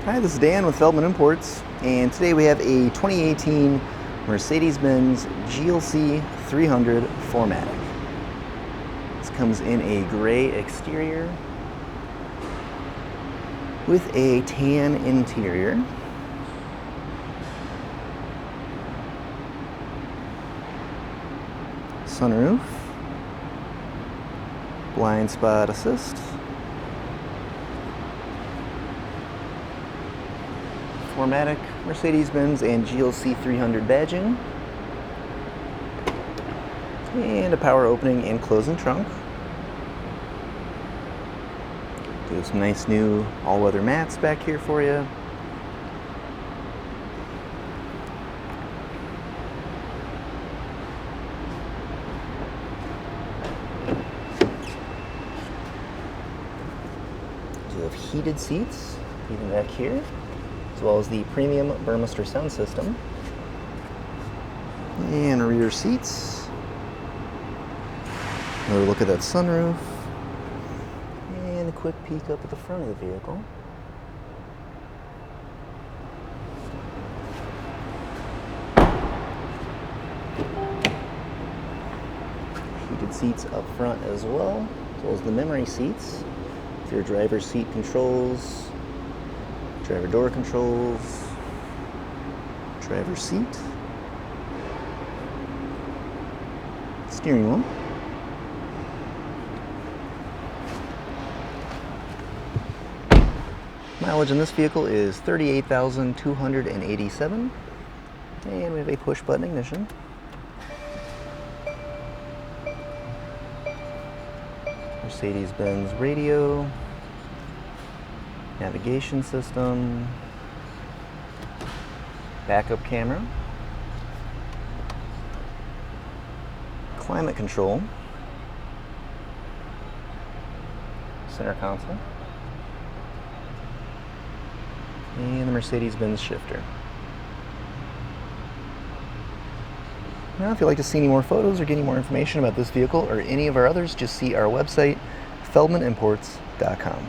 Hi, this is Dan with Feldmann Imports, and today we have a 2018 Mercedes-Benz GLC 300 4MATIC. This comes in a gray exterior with a tan interior. Sunroof, blind spot assist, 4MATIC, Mercedes-Benz and GLC 300 badging, and a power opening and closing trunk. Do have some nice new all-weather mats back here for you. Do have heated seats even back here, as well as the premium Burmester sound system. And rear seats. Another look at that sunroof. And a quick peek up at the front of the vehicle. Heated seats up front as well as the memory seats. With your driver's seat controls, driver door controls, driver seat, steering wheel. Mileage in this vehicle is 38,287, and we have a push button ignition. Mercedes-Benz radio, navigation system, backup camera, climate control, center console, and the Mercedes-Benz shifter. Now, if you'd like to see any more photos or get any more information about this vehicle or any of our others, just see our website, feldmannimports.com.